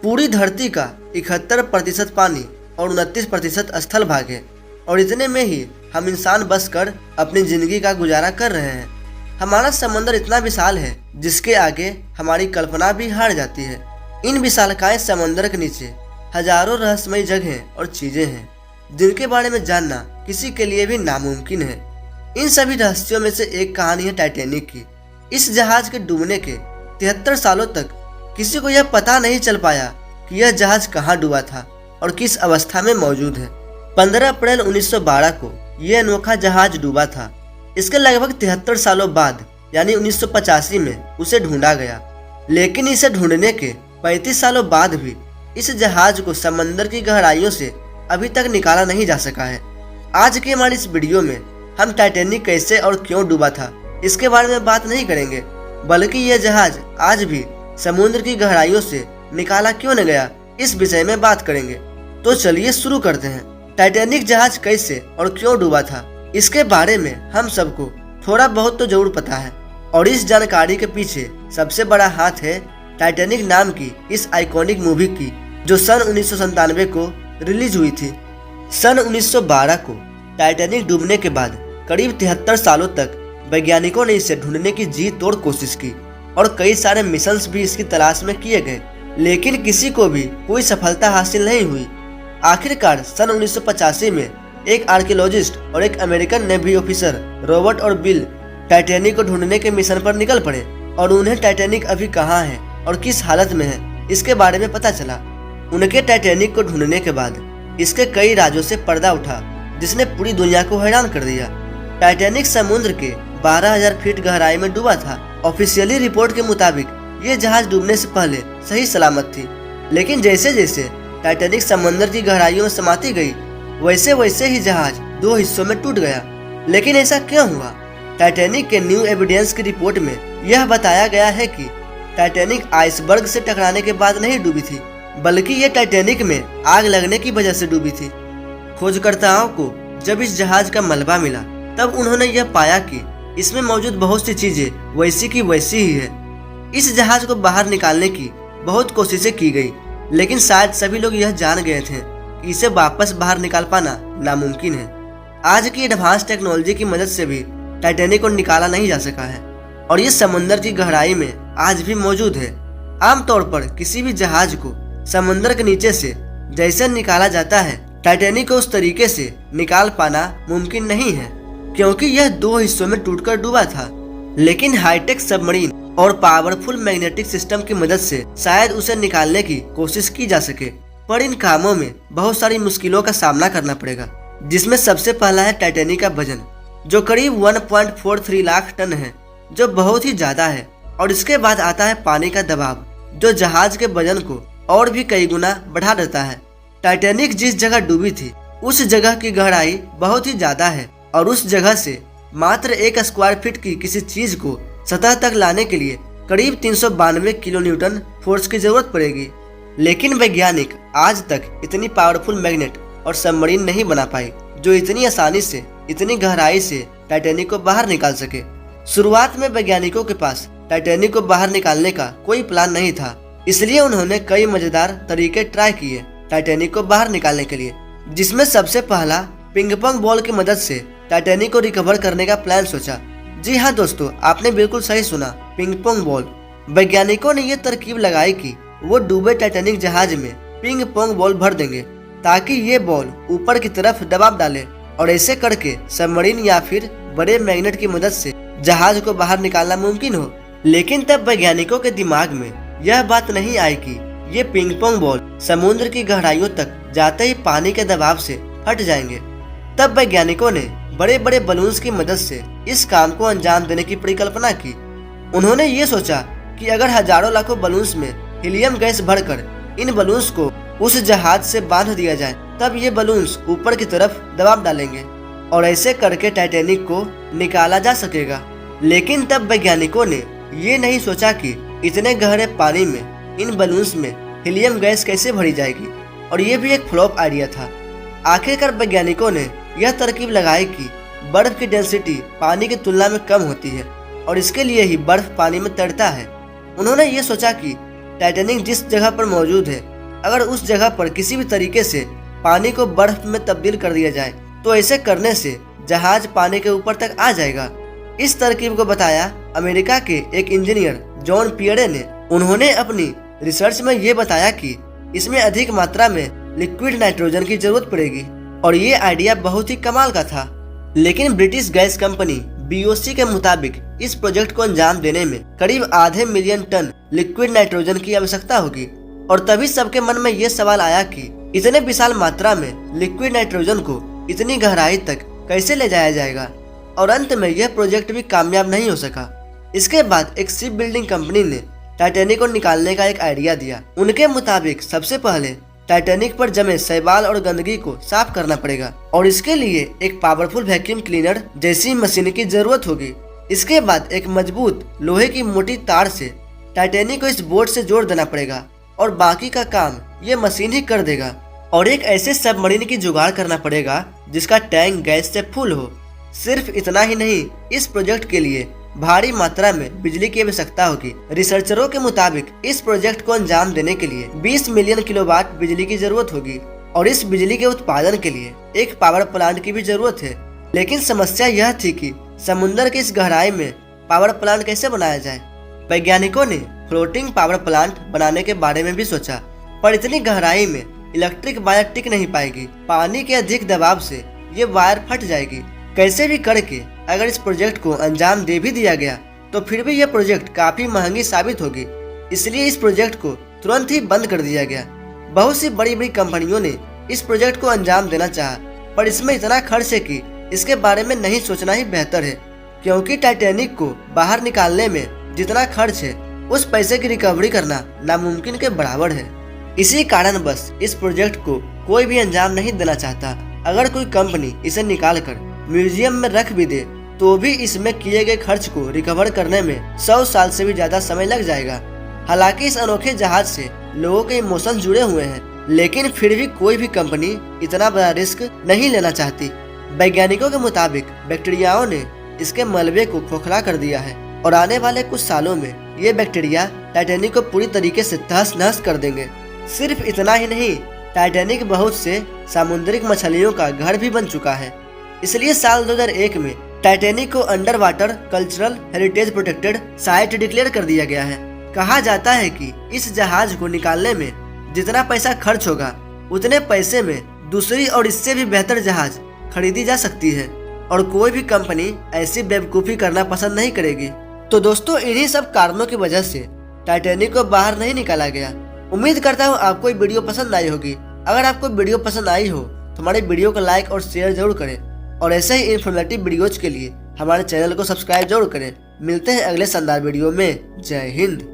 पूरी धरती का 71% पानी और 29% स्थल भाग है और इतने में ही हम इंसान बस कर अपनी जिंदगी का गुजारा कर रहे हैं। हमारा समंदर इतना विशाल है जिसके आगे हमारी कल्पना भी हार जाती है। इन विशालकाय समंदर के नीचे हजारों रहस्यमयी जगहें और चीजें हैं जिनके बारे में जानना किसी के लिए भी नामुमकिन है। इन सभी रहस्यों में से एक कहानी है टाइटैनिक की। इस जहाज के डूबने के 73 सालों तक किसी को यह पता नहीं चल पाया कि यह जहाज कहाँ डूबा था और किस अवस्था में मौजूद है। 15 अप्रैल 1912 को यह अनोखा जहाज डूबा था। इसके लगभग 73 सालों बाद यानी 1985 में उसे ढूंढा गया, लेकिन इसे ढूंढने के 35 सालों बाद भी इस जहाज को समंदर की गहराइयों से अभी तक निकाला नहीं जा सका है। आज की हमारी इस वीडियो में हम टाइटैनिक कैसे और क्यों डूबा था इसके बारे में बात नहीं करेंगे, बल्कि यह जहाज आज भी समुद्र की गहराइयों से निकाला क्यों न गया इस विषय में बात करेंगे। तो चलिए शुरू करते हैं। टाइटैनिक जहाज कैसे और क्यों डूबा था इसके बारे में हम सबको थोड़ा बहुत तो जरूर पता है, और इस जानकारी के पीछे सबसे बड़ा हाथ है टाइटैनिक नाम की इस आइकॉनिक मूवी की, जो सन 1997 को रिलीज हुई थी। सन 1912 को टाइटैनिक डूबने के बाद करीब 73 सालों तक वैज्ञानिकों ने इसे ढूंढने की जी तोड़ कोशिश की और कई सारे मिशंस भी इसकी तलाश में किए गए, लेकिन किसी को भी कोई सफलता हासिल नहीं हुई। आखिरकार सन 1985 में एक आर्कियोलॉजिस्ट और एक अमेरिकन नेवी ऑफिसर रॉबर्ट और बिल टाइटैनिक को ढूंढने के मिशन पर निकल पड़े और उन्हें टाइटैनिक अभी कहाँ है और किस हालत में है इसके बारे में पता चला। उनके टाइटैनिक को ढूंढने के बाद इसके कई राजों से पर्दा उठा जिसने पूरी दुनिया को हैरान कर दिया। टाइटैनिक समुद्र के 12,000 फीट गहराई में डूबा था। ऑफिशियली रिपोर्ट के मुताबिक ये जहाज डूबने से पहले सही सलामत थी, लेकिन जैसे जैसे टाइटैनिक समंदर की गहराइयों में समाती गई वैसे वैसे ही जहाज दो हिस्सों में टूट गया। लेकिन ऐसा क्यों हुआ? टाइटैनिक के न्यू एविडेंस की रिपोर्ट में यह बताया गया है कि टाइटैनिक आइसबर्ग से टकराने के बाद नहीं डूबी थी, बल्कि ये टाइटैनिक में आग लगने की वजह से डूबी थी। खोजकर्ताओं को जब इस जहाज का मलबा मिला तब उन्होंने यह पाया कि इसमें मौजूद बहुत सी चीजें वैसी की वैसी ही है। इस जहाज को बाहर निकालने की बहुत कोशिशें की गई, लेकिन शायद सभी लोग यह जान गए थे कि इसे वापस बाहर निकाल पाना नामुमकिन है। आज की एडवांस टेक्नोलॉजी की मदद से भी टाइटैनिक को निकाला नहीं जा सका है और ये समुद्र की गहराई में आज भी मौजूद है। आमतौर पर किसी भी जहाज को समुद्र के नीचे से जैसे निकाला जाता है, टाइटैनिक को उस तरीके से निकाल पाना मुमकिन नहीं है, क्योंकि यह दो हिस्सों में टूटकर डूबा था। लेकिन हाईटेक सबमरीन और पावरफुल मैग्नेटिक सिस्टम की मदद से शायद उसे निकालने की कोशिश की जा सके, पर इन कामों में बहुत सारी मुश्किलों का सामना करना पड़ेगा, जिसमें सबसे पहला है टाइटैनिक का वजन, जो करीब 1.43 लाख टन है, जो बहुत ही ज्यादा है। और इसके बाद आता है पानी का दबाव, जो जहाज के वजन को और भी कई गुना बढ़ा देता है। टाइटैनिक जिस जगह डूबी थी उस जगह की गहराई बहुत ही ज्यादा है और उस जगह से मात्र 1 स्क्वायर फीट की किसी चीज को सतह तक लाने के लिए करीब 392 किलो न्यूटन फोर्स की जरूरत पड़ेगी। लेकिन वैज्ञानिक आज तक इतनी पावरफुल मैग्नेट और सबमरीन नहीं बना पाए जो इतनी आसानी से इतनी गहराई से टाइटैनिक को बाहर निकाल सके। शुरुआत में वैज्ञानिकों के पास टाइटैनिक को बाहर निकालने का कोई प्लान नहीं था, इसलिए उन्होंने कई मजेदार तरीके ट्राई किए टाइटैनिक को बाहर निकालने के लिए, जिसमें सबसे पहला पिंग पोंग बॉल की मदद से टाइटैनिक को रिकवर करने का प्लान सोचा। जी हाँ दोस्तों, आपने बिल्कुल सही सुना, पिंग पोंग बॉल। वैज्ञानिकों ने यह तरकीब लगाई कि वो डूबे टाइटैनिक जहाज में पिंग पोंग बॉल भर देंगे ताकि ये बॉल ऊपर की तरफ दबाव डाले और ऐसे करके सबमरीन या फिर बड़े मैग्नेट की मदद से जहाज को बाहर निकालना मुमकिन हो। लेकिन तब वैज्ञानिकों के दिमाग में यह बात नहीं आई कि ये पिंग पोंग बॉल समुद्र की गहराइयों तक जाते ही पानी के दबाव से हट जाएंगे। तब वैज्ञानिकों ने बड़े बड़े बलून्स की मदद से इस काम को अंजाम देने की परिकल्पना की। उन्होंने ये सोचा कि अगर हजारों लाखों बलून्स में हीलियम गैस भरकर इन बलून्स को उस जहाज से बांध दिया जाए, तब ये बलून्स ऊपर की तरफ दबाव डालेंगे और ऐसे करके टाइटैनिक को निकाला जा सकेगा। लेकिन तब वैज्ञानिकों ने ये नहीं सोचा कि इतने गहरे पानी में इन बलून्स में हीलियम गैस कैसे भरी जाएगी, और ये भी एक फ्लॉप आइडिया था। आखिरकार वैज्ञानिकों ने यह तरकीब लगाई कि बर्फ की डेंसिटी पानी की तुलना में कम होती है और इसके लिए ही बर्फ पानी में तैरता है। उन्होंने ये सोचा कि टाइटैनिक जिस जगह पर मौजूद है अगर उस जगह पर किसी भी तरीके से पानी को बर्फ में तब्दील कर दिया जाए तो ऐसे करने से जहाज पानी के ऊपर तक आ जाएगा। इस तरकीब को बताया अमेरिका के एक इंजीनियर जॉन पियरे ने। उन्होंने अपनी रिसर्च में ये बताया कि इसमें अधिक मात्रा में लिक्विड नाइट्रोजन की जरूरत पड़ेगी और ये आइडिया बहुत ही कमाल का था। लेकिन ब्रिटिश गैस कंपनी BOC के मुताबिक इस प्रोजेक्ट को अंजाम देने में करीब आधे मिलियन टन लिक्विड नाइट्रोजन की आवश्यकता होगी। और तभी सबके मन में ये सवाल आया कि इतने विशाल मात्रा में लिक्विड नाइट्रोजन को इतनी गहराई तक कैसे ले जाया जाएगा। और अंत में यह प्रोजेक्ट भी कामयाब नहीं हो सका। इसके बाद एक शिप बिल्डिंग कंपनी ने टाइटैनिक को निकालने का एक आइडिया दिया। उनके मुताबिक सबसे पहले टाइटैनिक पर जमे शैवाल और गंदगी को साफ करना पड़ेगा और इसके लिए एक पावरफुल वैक्यूम क्लीनर जैसी मशीन की जरूरत होगी। इसके बाद एक मजबूत लोहे की मोटी तार से टाइटैनिक को इस बोट से जोड़ देना पड़ेगा और बाकी का काम ये मशीन ही कर देगा। और एक ऐसे सबमरीन की जुगाड़ करना पड़ेगा जिसका टैंक गैस से फुल हो। सिर्फ इतना ही नहीं, इस प्रोजेक्ट के लिए भारी मात्रा में बिजली की आवश्यकता होगी। रिसर्चरों के मुताबिक इस प्रोजेक्ट को अंजाम देने के लिए 20 मिलियन किलोवाट बिजली की जरूरत होगी और इस बिजली के उत्पादन के लिए एक पावर प्लांट की भी जरूरत है। लेकिन समस्या यह थी कि समुद्र की इस गहराई में पावर प्लांट कैसे बनाया जाए। वैज्ञानिकों ने फ्लोटिंग पावर प्लांट बनाने के बारे में भी सोचा, पर इतनी गहराई में इलेक्ट्रिक वायर टिक नहीं पाएगी। पानी के अधिक दबाव से ये वायर फट जाएगी। कैसे भी करके अगर इस प्रोजेक्ट को अंजाम दे भी दिया गया तो फिर भी यह प्रोजेक्ट काफी महंगी साबित होगी। इसलिए इस प्रोजेक्ट को तुरंत ही बंद कर दिया गया। बहुत सी बड़ी बड़ी कंपनियों ने इस प्रोजेक्ट को अंजाम देना चाहा, पर इसमें इतना खर्च है कि इसके बारे में नहीं सोचना ही बेहतर है, क्योंकि टाइटैनिक को बाहर निकालने में जितना खर्च है उस पैसे की रिकवरी करना नामुमकिन के बराबर है। इसी कारण बस इस प्रोजेक्ट को कोई भी अंजाम नहीं देना चाहता। अगर कोई कंपनी इसे निकाल कर म्यूजियम में रख भी दे तो भी इसमें किए गए खर्च को रिकवर करने में 100 साल से भी ज्यादा समय लग जाएगा। हालांकि इस अनोखे जहाज से लोगों के इमोशन जुड़े हुए हैं, लेकिन फिर भी कोई भी कंपनी इतना बड़ा रिस्क नहीं लेना चाहती। वैज्ञानिकों के मुताबिक बैक्टीरियाओं ने इसके मलबे को खोखला कर दिया है और आने वाले कुछ सालों में ये बैक्टीरिया टाइटैनिक को पूरी तरीके से तहस नहस कर देंगे। सिर्फ इतना ही नहीं, टाइटैनिक बहुत से सामुद्रिक मछलियों का घर भी बन चुका है। इसलिए साल 2001 में टाइटैनिक को under water cultural heritage protected site declare कर दिया गया है। कहा जाता है कि इस जहाज को निकालने में जितना पैसा खर्च होगा उतने पैसे में दूसरी और इससे भी बेहतर जहाज खरीदी जा सकती है और कोई भी कंपनी ऐसी बेवकूफ़ी करना पसंद नहीं करेगी। तो दोस्तों, इन्हीं सब कारणों की वजह से टाइटैनिक को बाहर नहीं निकाला गया। उम्मीद करता हूँ आपको ये वीडियो पसंद आई होगी। अगर आपको वीडियो पसंद आई हो तो हमारे वीडियो को लाइक और शेयर जरूर करें और ऐसे ही इन्फॉर्मेटिव वीडियोज के लिए हमारे चैनल को सब्सक्राइब जरूर करें। मिलते हैं अगले शानदार वीडियो में। जय हिंद।